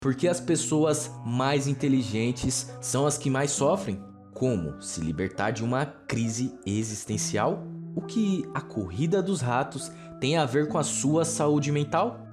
Porque as pessoas mais inteligentes são as que mais sofrem? Como se libertar de uma crise existencial? O que a corrida dos ratos tem a ver com a sua saúde mental?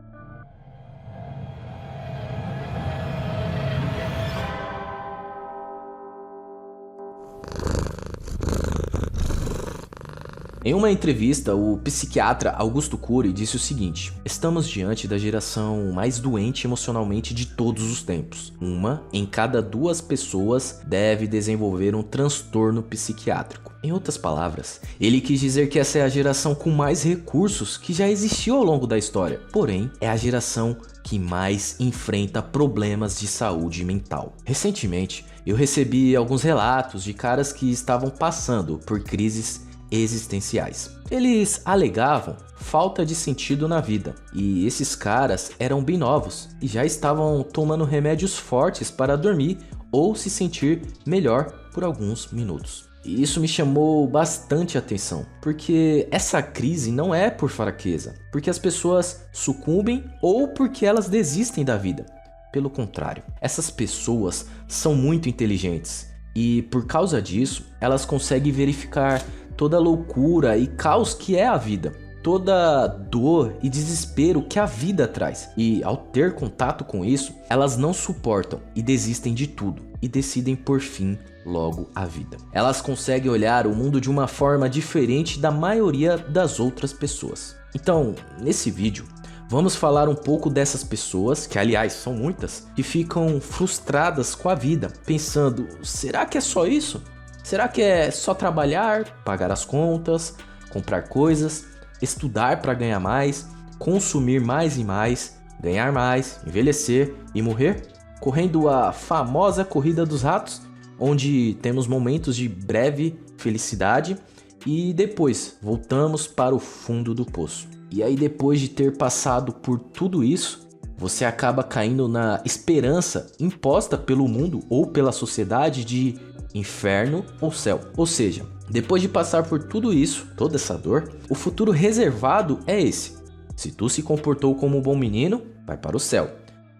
Em uma entrevista, o psiquiatra Augusto Cury disse o seguinte: estamos diante da geração mais doente emocionalmente de todos os tempos. Uma em cada 2 pessoas deve desenvolver um transtorno psiquiátrico. Em outras palavras, ele quis dizer que essa é a geração com mais recursos que já existiu ao longo da história. Porém, é a geração que mais enfrenta problemas de saúde mental. Recentemente, eu recebi alguns relatos de caras que estavam passando por crises existenciais. Eles alegavam falta de sentido na vida, e esses caras eram bem novos e já estavam tomando remédios fortes para dormir ou se sentir melhor por alguns minutos. E isso me chamou bastante atenção, porque essa crise não é por fraqueza, porque as pessoas sucumbem ou porque elas desistem da vida. Pelo contrário, essas pessoas são muito inteligentes e por causa disso, elas conseguem verificar toda a loucura e caos que é a vida, toda dor e desespero que a vida traz. E ao ter contato com isso, elas não suportam e desistem de tudo e decidem por fim logo a vida. Elas conseguem olhar o mundo de uma forma diferente da maioria das outras pessoas. Então, nesse vídeo, vamos falar um pouco dessas pessoas, que aliás são muitas, que ficam frustradas com a vida, pensando, será que é só isso? Será que é só trabalhar, pagar as contas, comprar coisas, estudar para ganhar mais, consumir mais e mais, ganhar mais, envelhecer e morrer? Correndo a famosa corrida dos ratos, onde temos momentos de breve felicidade e depois voltamos para o fundo do poço. E aí, depois de ter passado por tudo isso, você acaba caindo na esperança imposta pelo mundo ou pela sociedade de inferno ou céu. Ou seja, depois de passar por tudo isso, toda essa dor, o futuro reservado é esse. Se tu se comportou como um bom menino, vai para o céu.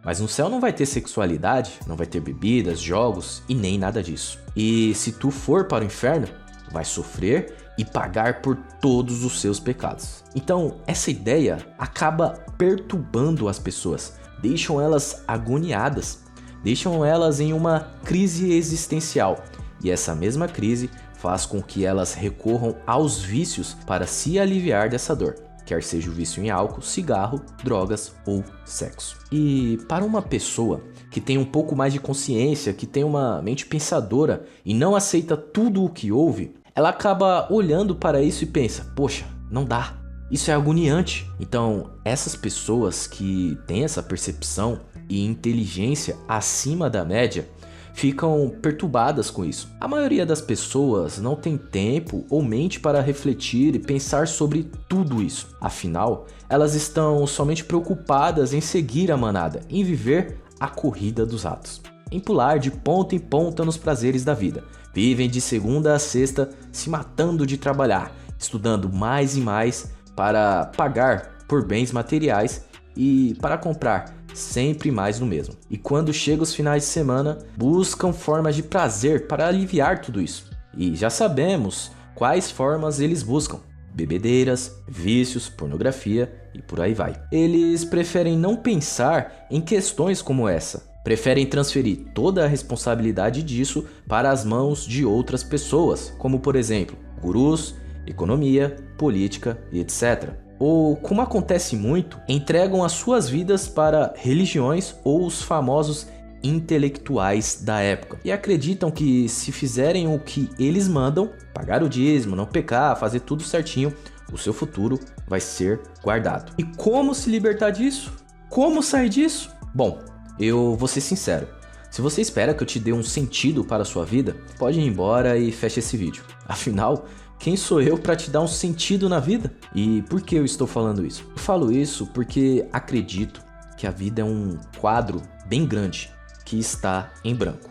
Mas no céu não vai ter sexualidade, não vai ter bebidas, jogos e nem nada disso. E se tu for para o inferno, vai sofrer e pagar por todos os seus pecados. Então, essa ideia acaba perturbando as pessoas, deixam elas agoniadas, deixam elas em uma crise existencial. E essa mesma crise faz com que elas recorram aos vícios para se aliviar dessa dor, quer seja o vício em álcool, cigarro, drogas ou sexo. E para uma pessoa que tem um pouco mais de consciência, que tem uma mente pensadora e não aceita tudo o que ouve, ela acaba olhando para isso e pensa, poxa, não dá, isso é agoniante. Então, essas pessoas que têm essa percepção e inteligência acima da média ficam perturbadas com isso. A maioria das pessoas não tem tempo ou mente para refletir e pensar sobre tudo isso. Afinal, elas estão somente preocupadas em seguir a manada, em viver a corrida dos ratos, em pular de ponta em ponta nos prazeres da vida. Vivem de segunda a sexta se matando de trabalhar, estudando mais e mais para pagar por bens materiais e para comprar sempre mais do mesmo. E quando chegam os finais de semana, buscam formas de prazer para aliviar tudo isso. E já sabemos quais formas eles buscam: bebedeiras, vícios, pornografia e por aí vai. Eles preferem não pensar em questões como essa. Preferem transferir toda a responsabilidade disso para as mãos de outras pessoas, como por exemplo, gurus, economia, política e etc. Ou, como acontece muito, entregam as suas vidas para religiões ou os famosos intelectuais da época e acreditam que se fizerem o que eles mandam, pagar o dízimo, não pecar, fazer tudo certinho, o seu futuro vai ser guardado. E como se libertar disso? Como sair disso? Bom, eu vou ser sincero. Se você espera que eu te dê um sentido para a sua vida, pode ir embora e feche esse vídeo. Afinal, quem sou eu para te dar um sentido na vida? E por que eu estou falando isso? Eu falo isso porque acredito que a vida é um quadro bem grande que está em branco,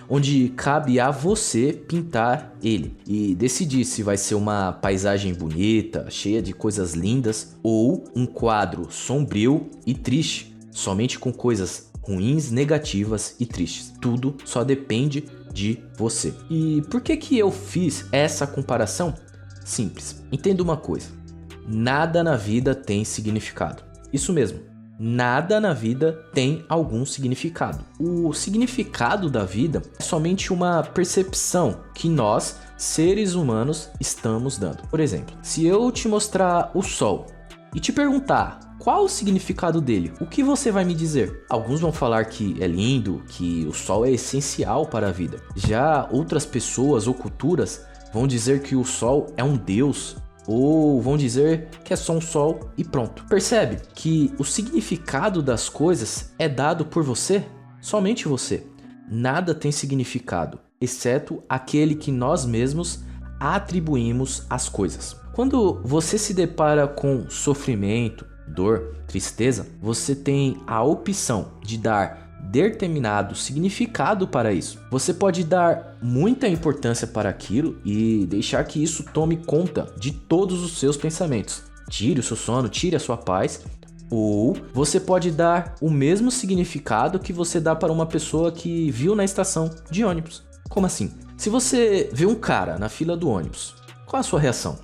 onde cabe a você pintar ele e decidir se vai ser uma paisagem bonita, cheia de coisas lindas, ou um quadro sombrio e triste, somente com coisas ruins, negativas e tristes. Tudo só depende de você. E por que eu fiz essa comparação? Simples. Entenda uma coisa. Nada na vida tem significado. Isso mesmo. Nada na vida tem algum significado. O significado da vida é somente uma percepção que nós, seres humanos, estamos dando. Por exemplo, se eu te mostrar o Sol e te perguntar qual o significado dele, o que você vai me dizer? Alguns vão falar que é lindo, que o Sol é essencial para a vida. Já outras pessoas ou culturas vão dizer que o Sol é um deus, ou vão dizer que é só um sol e pronto. Percebe que o significado das coisas é dado por você? Somente você. Nada tem significado, exceto aquele que nós mesmos atribuímos às coisas. Quando você se depara com sofrimento, dor, tristeza, você tem a opção de dar determinado significado para isso. Você pode dar muita importância para aquilo e deixar que isso tome conta de todos os seus pensamentos. Tire o seu sono, tire a sua paz. Ou você pode dar o mesmo significado que você dá para uma pessoa que viu na estação de ônibus. Como assim? Se você vê um cara na fila do ônibus, qual a sua reação?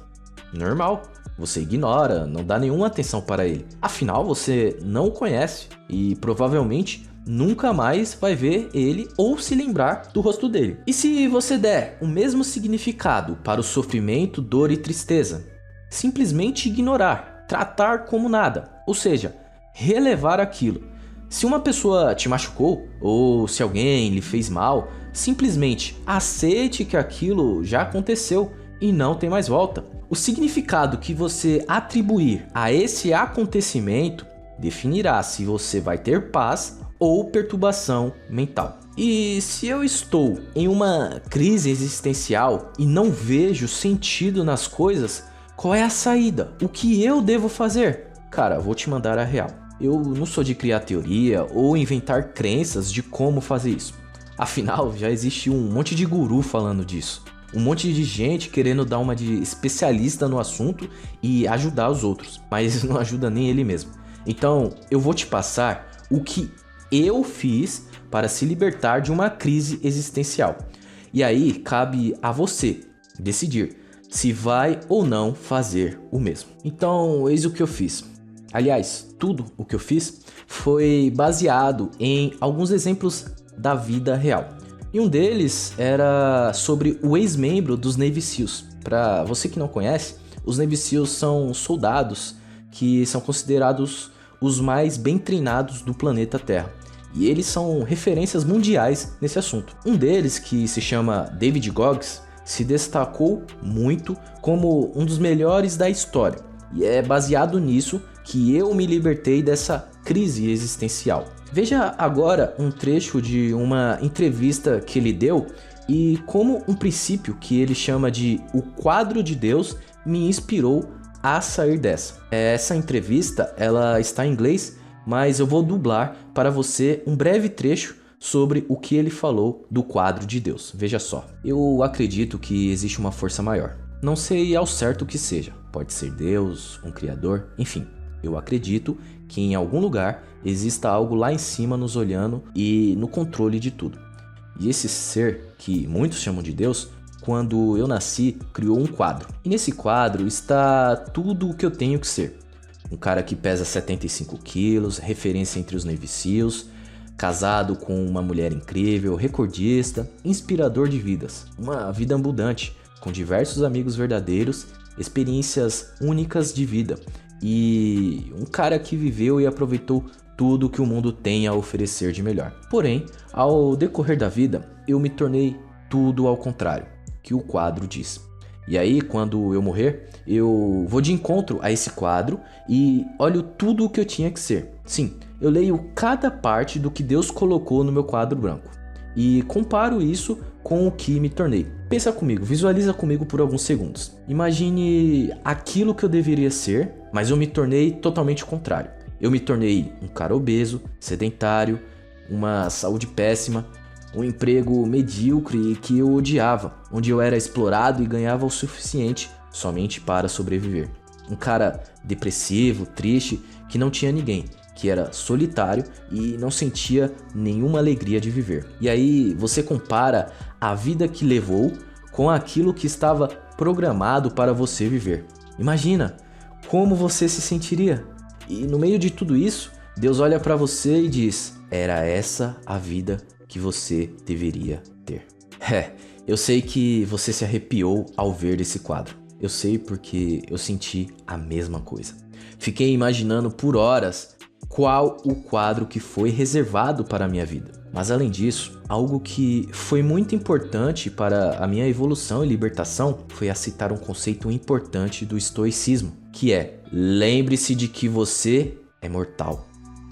Normal. Você ignora, não dá nenhuma atenção para ele. Afinal, você não o conhece e provavelmente nunca mais vai ver ele ou se lembrar do rosto dele. E se você der o mesmo significado para o sofrimento, dor e tristeza? Simplesmente ignorar, tratar como nada, ou seja, relevar aquilo. Se uma pessoa te machucou ou se alguém lhe fez mal, simplesmente aceite que aquilo já aconteceu e não tem mais volta. O significado que você atribuir a esse acontecimento definirá se você vai ter paz ou perturbação mental. E se eu estou em uma crise existencial e não vejo sentido nas coisas, qual é a saída? O que eu devo fazer? Cara, vou te mandar a real. Eu não sou de criar teoria ou inventar crenças de como fazer isso. Afinal, já existe um monte de guru falando disso. Um monte de gente querendo dar uma de especialista no assunto e ajudar os outros, mas não ajuda nem ele mesmo. Então, eu vou te passar o que eu fiz para se libertar de uma crise existencial. E aí, cabe a você decidir se vai ou não fazer o mesmo. Então, eis o que eu fiz. Aliás, tudo o que eu fiz foi baseado em alguns exemplos da vida real. E um deles era sobre o ex-membro dos Navy SEALs. Para você que não conhece, os Navy SEALs são soldados que são considerados os mais bem treinados do planeta Terra. E eles são referências mundiais nesse assunto. Um deles, que se chama David Goggins, se destacou muito como um dos melhores da história. E é baseado nisso que eu me libertei dessa crise existencial. Veja agora um trecho de uma entrevista que ele deu e como um princípio que ele chama de o quadro de Deus me inspirou a sair dessa. Essa entrevista ela está em inglês, mas eu vou dublar para você um breve trecho sobre o que ele falou do quadro de Deus. Veja só, eu acredito que existe uma força maior. Não sei ao certo o que seja, pode ser Deus, um criador, enfim. Eu acredito que em algum lugar exista algo lá em cima nos olhando e no controle de tudo. E esse ser, que muitos chamam de Deus, quando eu nasci, criou um quadro. E nesse quadro está tudo o que eu tenho que ser. Um cara que pesa 75 quilos, referência entre os Navy SEALs, casado com uma mulher incrível, recordista, inspirador de vidas. Uma vida abundante, com diversos amigos verdadeiros, experiências únicas de vida. E um cara que viveu e aproveitou tudo que o mundo tem a oferecer de melhor. Porém, ao decorrer da vida, eu me tornei tudo ao contrário que o quadro diz. E aí, quando eu morrer, eu vou de encontro a esse quadro e olho tudo o que eu tinha que ser. Sim, eu leio cada parte do que Deus colocou no meu quadro branco e comparo isso com o que me tornei. Pensa comigo, visualiza comigo por alguns segundos. Imagine aquilo que eu deveria ser, mas eu me tornei totalmente contrário. Eu me tornei um cara obeso, sedentário, uma saúde péssima, um emprego medíocre que eu odiava, onde eu era explorado e ganhava o suficiente somente para sobreviver. Um cara depressivo, triste, que não tinha ninguém, que era solitário e não sentia nenhuma alegria de viver. E aí você compara a vida que levou com aquilo que estava programado para você viver. Imagina como você se sentiria. E no meio de tudo isso, Deus olha para você e diz: era essa a vida que você deveria ter. Eu sei que você se arrepiou ao ver esse quadro. Eu sei porque eu senti a mesma coisa. Fiquei imaginando por horas qual o quadro que foi reservado para a minha vida. Mas além disso, algo que foi muito importante para a minha evolução e libertação foi aceitar um conceito importante do estoicismo, que é: lembre-se de que você é mortal.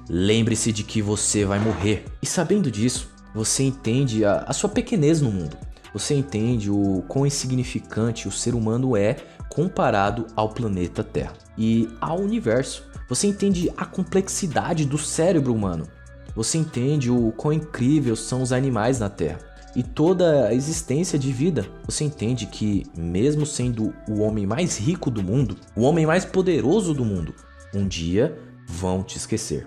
Lembre-se de que você vai morrer. E sabendo disso, você entende a sua pequenez no mundo. Você entende o quão insignificante o ser humano é comparado ao planeta Terra e ao universo. Você entende a complexidade do cérebro humano. Você entende o quão incríveis são os animais na Terra e toda a existência de vida. Você entende que, mesmo sendo o homem mais rico do mundo, o homem mais poderoso do mundo, um dia vão te esquecer.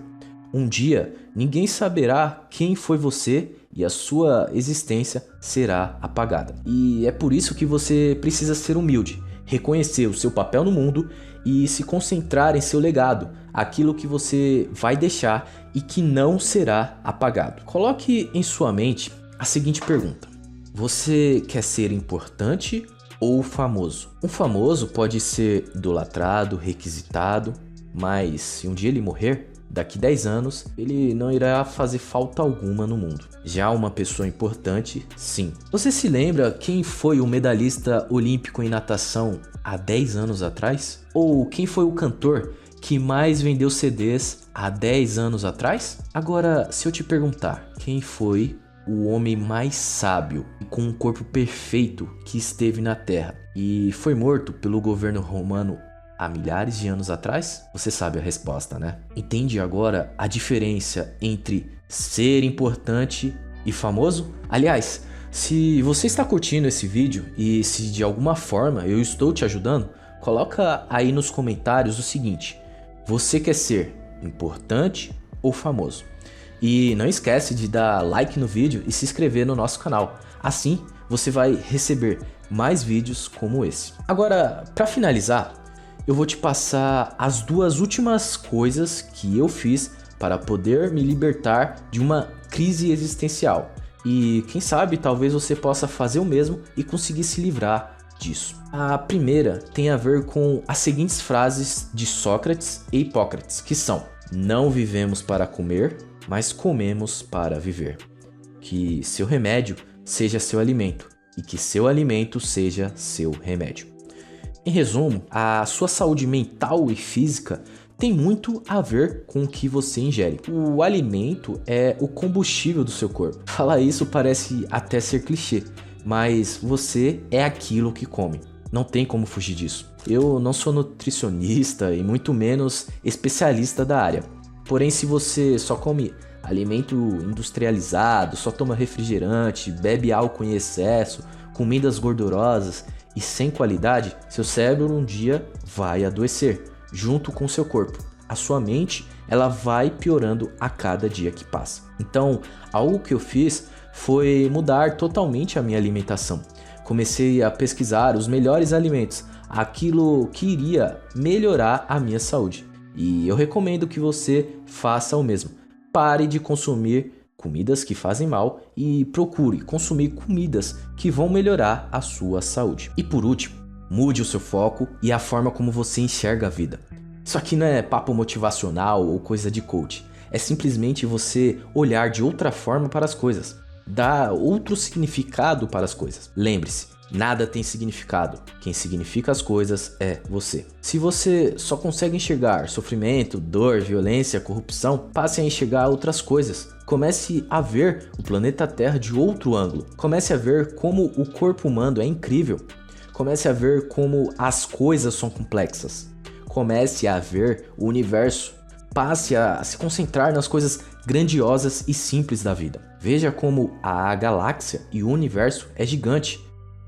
Um dia ninguém saberá quem foi você e a sua existência será apagada. E é por isso que você precisa ser humilde, reconhecer o seu papel no mundo e se concentrar em seu legado, aquilo que você vai deixar e que não será apagado. Coloque em sua mente a seguinte pergunta: você quer ser importante ou famoso? Um famoso pode ser idolatrado, requisitado, mas se um dia ele morrer, daqui 10 anos, ele não irá fazer falta alguma no mundo. Já uma pessoa importante, sim. Você se lembra quem foi o medalhista olímpico em natação há 10 anos atrás? Ou quem foi o cantor que mais vendeu CDs há 10 anos atrás? Agora, se eu te perguntar, quem foi o homem mais sábio e com um corpo perfeito que esteve na Terra e foi morto pelo governo romano há milhares de anos atrás? Você sabe a resposta, né? Entende agora a diferença entre ser importante e famoso? Aliás, se você está curtindo esse vídeo e se de alguma forma eu estou te ajudando, coloca aí nos comentários o seguinte: você quer ser importante ou famoso? E não esquece de dar like no vídeo e se inscrever no nosso canal. Assim você vai receber mais vídeos como esse. Agora, para finalizar, eu vou te passar as duas últimas coisas que eu fiz para poder me libertar de uma crise existencial. E quem sabe talvez você possa fazer o mesmo e conseguir se livrar disso. A primeira tem a ver com as seguintes frases de Sócrates e Hipócrates, que são: não vivemos para comer, mas comemos para viver. Que seu remédio seja seu alimento e que seu alimento seja seu remédio. Em resumo, a sua saúde mental e física tem muito a ver com o que você ingere. O alimento é o combustível do seu corpo. Falar isso parece até ser clichê, mas você é aquilo que come. Não tem como fugir disso. Eu não sou nutricionista e muito menos especialista da área. Porém, se você só come alimento industrializado, só toma refrigerante, bebe álcool em excesso, comidas gordurosas e sem qualidade, seu cérebro um dia vai adoecer, junto com seu corpo. A sua mente, ela vai piorando a cada dia que passa. Então, algo que eu fiz foi mudar totalmente a minha alimentação. Comecei a pesquisar os melhores alimentos, aquilo que iria melhorar a minha saúde. E eu recomendo que você faça o mesmo. Pare de consumir comidas que fazem mal e procure consumir comidas que vão melhorar a sua saúde. E por último, mude o seu foco e a forma como você enxerga a vida. Isso aqui não é papo motivacional ou coisa de coach. É simplesmente você olhar de outra forma para as coisas. Dar outro significado para as coisas. Lembre-se, nada tem significado. Quem significa as coisas é você. Se você só consegue enxergar sofrimento, dor, violência, corrupção, passe a enxergar outras coisas. Comece a ver o planeta Terra de outro ângulo. Comece a ver como o corpo humano é incrível. Comece a ver como as coisas são complexas. Comece a ver o universo. Passe a se concentrar nas coisas grandiosas e simples da vida. Veja como a galáxia e o universo é gigante.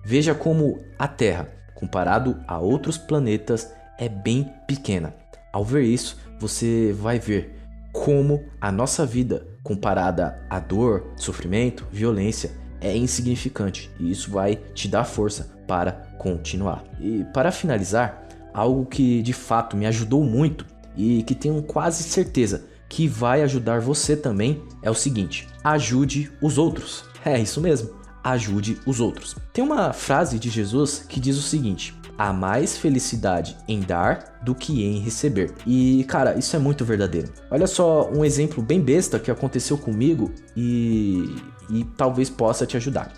Veja como a Terra, comparado a outros planetas, é bem pequena. Ao ver isso, você vai ver como a nossa vida, comparada à dor, sofrimento, violência, é insignificante, e isso vai te dar força para continuar. E para finalizar, algo que de fato me ajudou muito e que tenho quase certeza que vai ajudar você também é o seguinte: ajude os outros. É isso mesmo, ajude os outros. Tem uma frase de Jesus que diz o seguinte: há mais felicidade em dar do que em receber. E cara, isso é muito verdadeiro. Olha só um exemplo bem besta que aconteceu comigo e talvez possa te ajudar.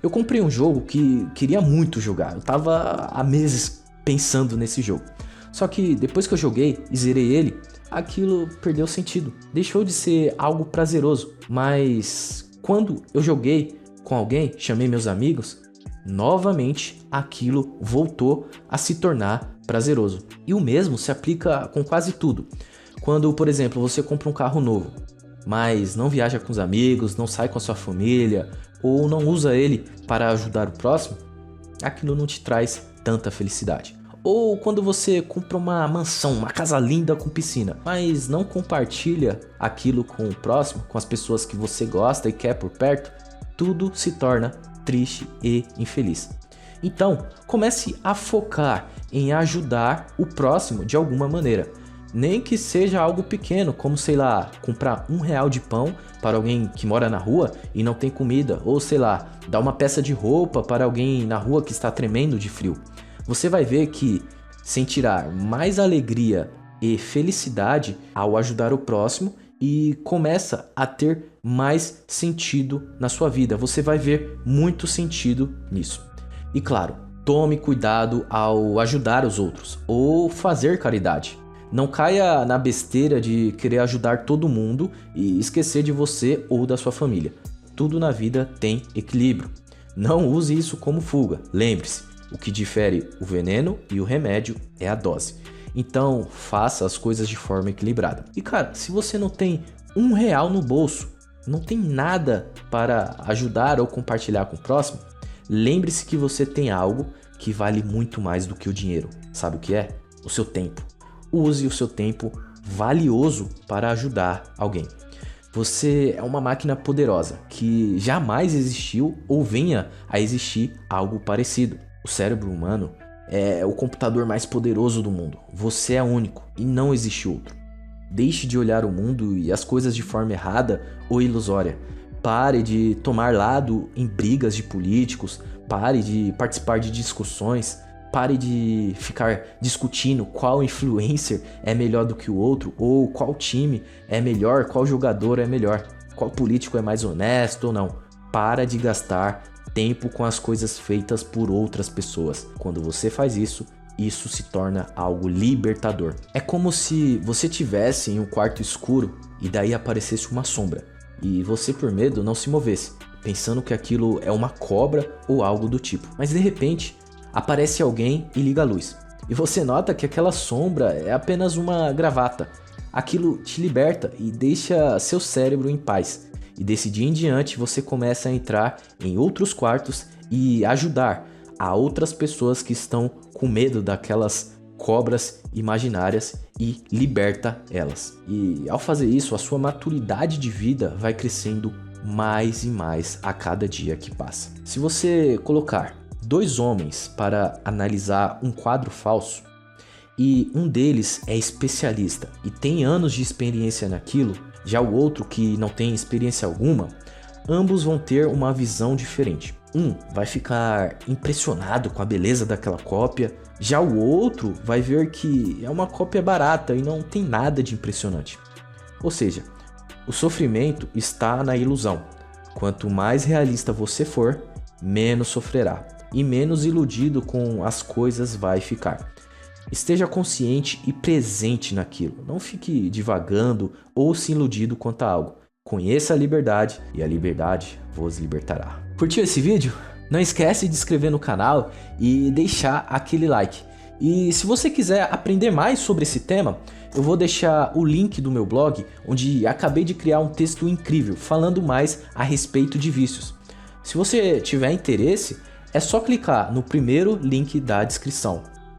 Eu comprei um jogo que queria muito jogar, eu tava há meses pensando nesse jogo. Só que depois que eu joguei e zerei ele, aquilo perdeu sentido, deixou de ser algo prazeroso. Mas quando eu joguei com alguém, chamei meus amigos, novamente aquilo voltou a se tornar prazeroso. E o mesmo se aplica com quase tudo. Quando, por exemplo, você compra um carro novo, mas não viaja com os amigos, não sai com a sua família, ou não usa ele para ajudar o próximo, aquilo não te traz tanta felicidade. Ou quando você compra uma mansão, uma casa linda com piscina, mas não compartilha aquilo com o próximo, com as pessoas que você gosta e quer por perto, tudo se torna triste e infeliz. Então, comece a focar em ajudar o próximo de alguma maneira. Nem que seja algo pequeno, como sei lá, comprar R$1 de pão para alguém que mora na rua e não tem comida, ou sei lá, dar uma peça de roupa para alguém na rua que está tremendo de frio. Você vai ver que sentirá mais alegria e felicidade ao ajudar o próximo e começa a ter mais sentido na sua vida. Você vai ver muito sentido nisso. E claro, tome cuidado ao ajudar os outros ou fazer caridade. Não caia na besteira de querer ajudar todo mundo e esquecer de você ou da sua família. Tudo na vida tem equilíbrio. Não use isso como fuga. Lembre-se, o que difere o veneno e o remédio é a dose. Então, faça as coisas de forma equilibrada. E cara, se você não tem R$1 no bolso, não tem nada para ajudar ou compartilhar com o próximo, lembre-se que você tem algo que vale muito mais do que o dinheiro. Sabe o que é? O seu tempo. Use o seu tempo valioso para ajudar alguém. Você é uma máquina poderosa que jamais existiu ou venha a existir algo parecido. O cérebro humano é o computador mais poderoso do mundo. Você é único e não existe outro. Deixe de olhar o mundo e as coisas de forma errada ou ilusória. Pare de tomar lado em brigas de políticos. Pare de participar de discussões. Pare de ficar discutindo qual influencer é melhor do que o outro, ou qual time é melhor, qual jogador é melhor, qual político é mais honesto ou não. Para de gastar tempo com as coisas feitas por outras pessoas. Quando você faz isso, isso se torna algo libertador. É como se você estivesse em um quarto escuro e daí aparecesse uma sombra, e você por medo não se movesse, pensando que aquilo é uma cobra ou algo do tipo. Mas de repente, aparece alguém e liga a luz. E você nota que aquela sombra é apenas uma gravata. Aquilo te liberta e deixa seu cérebro em paz. E desse dia em diante você começa a entrar em outros quartos e ajudar a outras pessoas que estão com medo daquelas cobras imaginárias e liberta elas. E ao fazer isso, a sua maturidade de vida vai crescendo mais e mais a cada dia que passa. Se você colocar 2 homens para analisar um quadro falso e um deles é especialista e tem anos de experiência naquilo, já o outro que não tem experiência alguma, ambos vão ter uma visão diferente. Um vai ficar impressionado com a beleza daquela cópia, já o outro vai ver que é uma cópia barata e não tem nada de impressionante. Ou seja, o sofrimento está na ilusão. Quanto mais realista você for, menos sofrerá e menos iludido com as coisas vai ficar. Esteja consciente e presente naquilo. Não fique divagando ou se iludindo quanto a algo. Conheça a liberdade e a liberdade vos libertará. Curtiu esse vídeo? Não esquece de se inscrever no canal e deixar aquele like. E se você quiser aprender mais sobre esse tema, eu vou deixar o link do meu blog, onde acabei de criar um texto incrível falando mais a respeito de vícios. Se você tiver interesse, é só clicar no primeiro link da descrição.